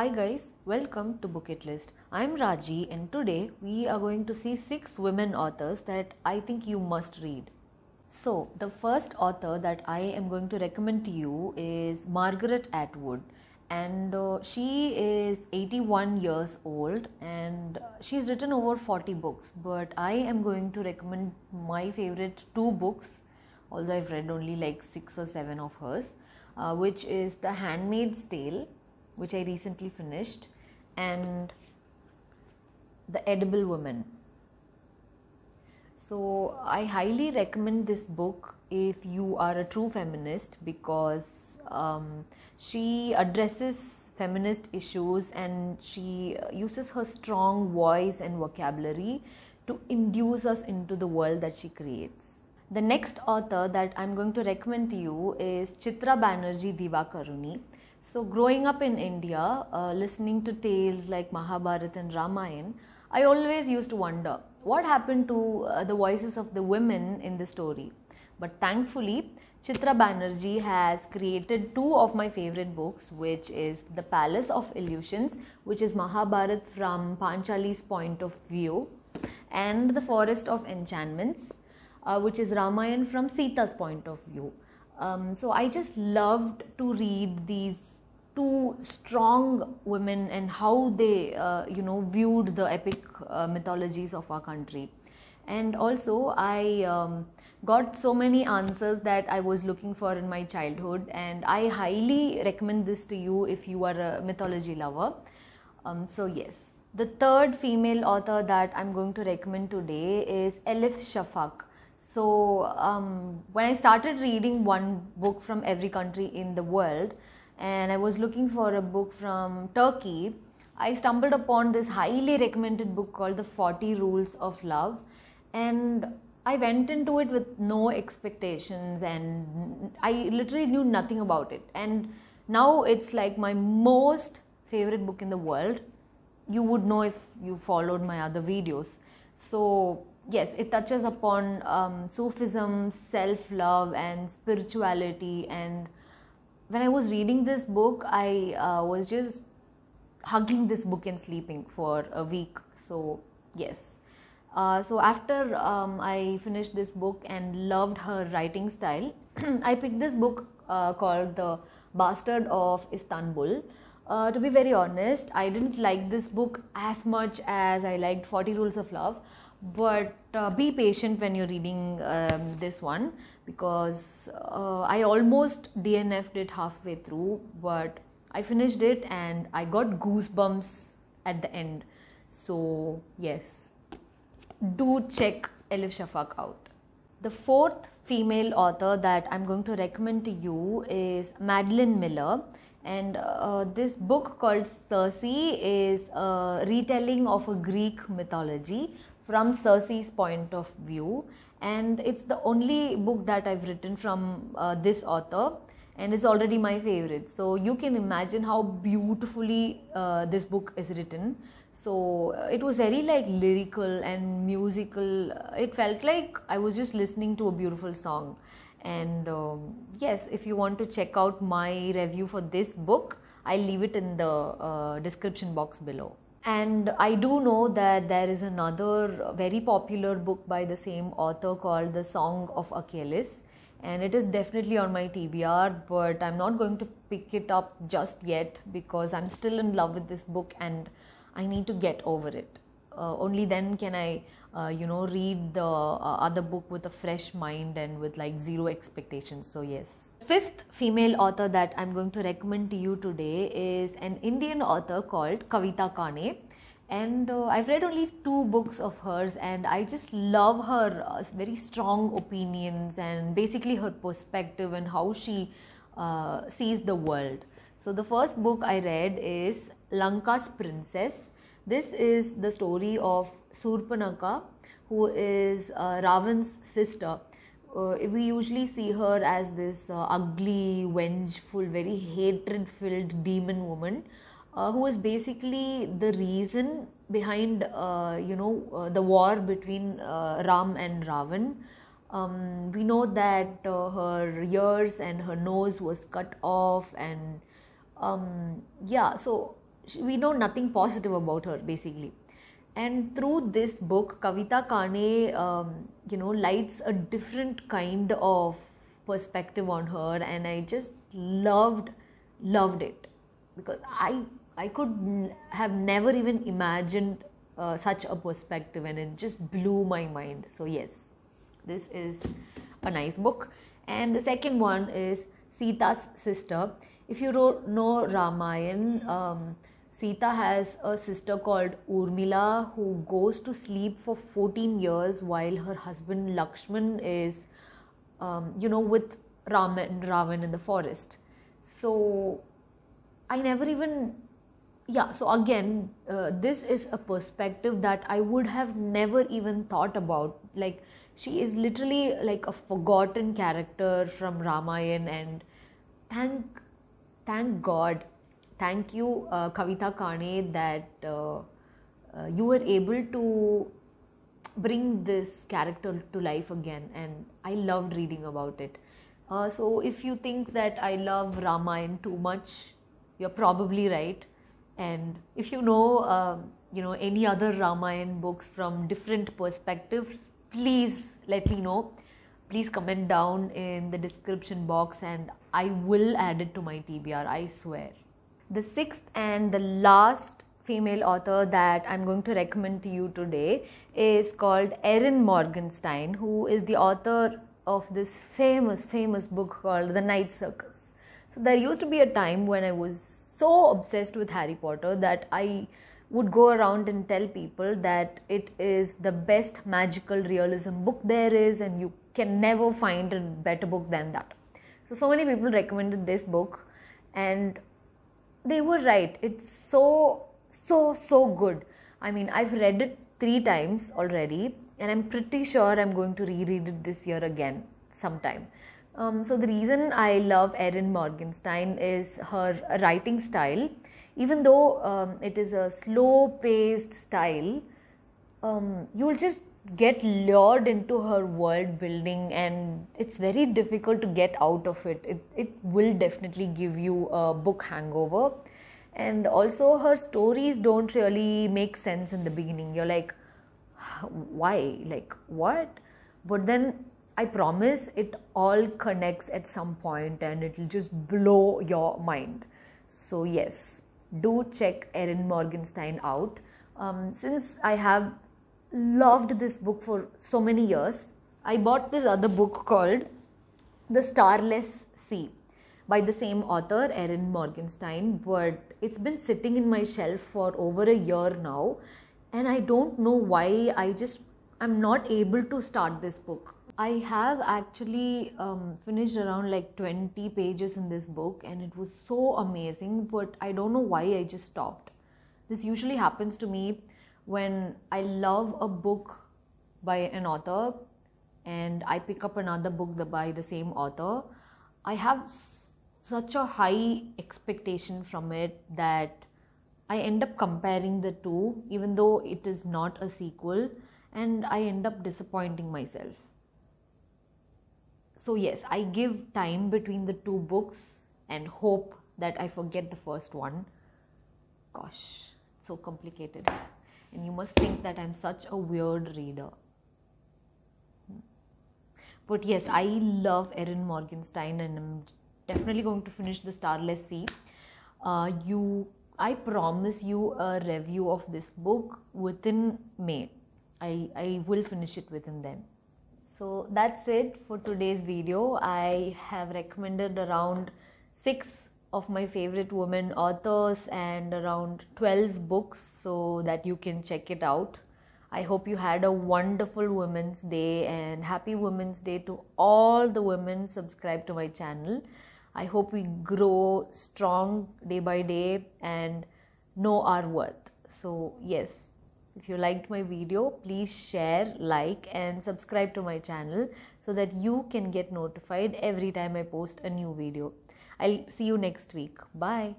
Hi guys, welcome to Bucket List. I'm Raji and today we are going to see 6 women authors that I think you must read. So, the first author that I am going to recommend to you is Margaret Atwood, and she is 81 years old and she's written over 40 books, but I am going to recommend my favorite 2 books, although I've read only like 6 or 7 of hers, which is The Handmaid's Tale, which I recently finished, and The Edible Woman. So I highly recommend this book if you are a true feminist, because she addresses feminist issues and she uses her strong voice and vocabulary to induce us into the world that she creates. The next author that I'm going to recommend to you is Chitra Banerjee Divakaruni. So growing up in India, listening to tales like Mahabharata and Ramayana, I always used to wonder what happened to the voices of the women in the story. But thankfully, Chitra Banerjee has created 2 of my favorite books, which is The Palace of Illusions, which is Mahabharata from Panchali's point of view, and The Forest of Enchantments, which is Ramayana from Sita's point of view. So I just loved to read these 2 strong women and how they viewed the epic mythologies of our country. And also I got so many answers that I was looking for in my childhood, and I highly recommend this to you if you are a mythology lover. So yes, the third female author that I'm going to recommend today is Elif Shafak. So when I started reading one book from every country in the world, and I was looking for a book from Turkey, I stumbled upon this highly recommended book called The 40 Rules of Love, and I went into it with no expectations and I literally knew nothing about it, and now it's like my most favorite book in the world. You would know if you followed my other videos. So yes, it touches upon Sufism, self-love and spirituality, and when I was reading this book, I was just hugging this book and sleeping for a week. So yes, so after I finished this book and loved her writing style, I picked this book called The Bastard of Istanbul. To be very honest, I didn't like this book as much as I liked 40 Rules of Love, but be patient when you're reading this one, because I almost DNF'd it halfway through, but I finished it and I got goosebumps at the end. So yes, do check Elif Shafak out. The fourth female author that I'm going to recommend to you is Madeline Miller, and this book called Circe is a retelling of a Greek mythology from Circe's point of view, and it's the only book that I've written from this author, and it's already my favorite. So you can imagine how beautifully this book is written. So it was very like lyrical and musical. It felt like I was just listening to a beautiful song. And yes, if you want to check out my review for this book, I'll leave it in the description box below. And I do know that there is another very popular book by the same author called The Song of Achilles, and it is definitely on my TBR, but I'm not going to pick it up just yet because I'm still in love with this book and I need to get over it. Only then can I read the other book with a fresh mind and with like zero expectations. So yes. Fifth female author that I'm going to recommend to you today is an Indian author called Kavita Kane, and I've read only 2 books of hers, and I just love her very strong opinions and basically her perspective and how she sees the world. So the first book I read is Lanka's Princess. This is the story of Surpanaka, who is Ravan's sister. We usually see her as this ugly, vengeful, very hatred-filled demon woman who is basically the reason behind the war between Ram and Ravan. We know that her ears and her nose was cut off, and so we know nothing positive about her basically. And through this book, Kavita Kane, lights a different kind of perspective on her, and I just loved it, because I could have never even imagined such a perspective, and it just blew my mind. So yes, this is a nice book. And the second one is Sita's Sister. If you know Ramayan, Sita has a sister called Urmila who goes to sleep for 14 years while her husband Lakshman is, with Ravan in the forest. So I never even, so again, this is a perspective that I would have never even thought about. Like, she is literally like a forgotten character from Ramayan, and thank God. Thank you, Kavita Kane, that you were able to bring this character to life again, and I loved reading about it. So if you think that I love Ramayan too much, you're probably right. And if you know, any other Ramayan books from different perspectives, please let me know. Please comment down in the description box, and I will add it to my TBR, I swear. The sixth and the last female author that I'm going to recommend to you today is called Erin Morgenstein, who is the author of this famous book called The Night Circus. So there used to be a time when I was so obsessed with Harry Potter that I would go around and tell people that it is the best magical realism book there is, and you can never find a better book than that. So many people recommended this book, and they were right. It's so good. I mean, I've read it 3 times already, and I'm pretty sure I'm going to reread it this year again sometime. So the reason I love Erin Morgenstein is her writing style. Even though it is a slow-paced style, you'll just get lured into her world building, and it's very difficult to get out of it. It will definitely give you a book hangover. And also, her stories don't really make sense in the beginning. You're like, why? Like, what? But then I promise it all connects at some point, and it'll just blow your mind. So yes, do check Erin Morgenstein out. Since I have loved this book for so many years, I bought this other book called The Starless Sea by the same author, Erin Morgenstein, but it's been sitting in my shelf for over a year now, and I don't know why I'm not able to start this book. I have actually finished around like 20 pages in this book, and it was so amazing, but I don't know why I just stopped. This usually happens to me when I love a book by an author and I pick up another book by the same author. I have such a high expectation from it that I end up comparing the two, even though it is not a sequel, and I end up disappointing myself. So yes, I give time between the 2 books and hope that I forget the first one. Gosh, it's so complicated. And you must think that I'm such a weird reader. But yes, I love Erin Morgenstein, and I'm definitely going to finish The Starless Sea. I promise you a review of this book within May. I will finish it within then. So that's it for today's video. I have recommended around 6 of my favorite women authors and around 12 books so that you can check it out. I hope you had a wonderful Women's Day, and happy Women's Day to all the women subscribed to my channel. I hope we grow strong day by day and know our worth. So yes, if you liked my video, please share, like and subscribe to my channel so that you can get notified every time I post a new video. I'll see you next week. Bye.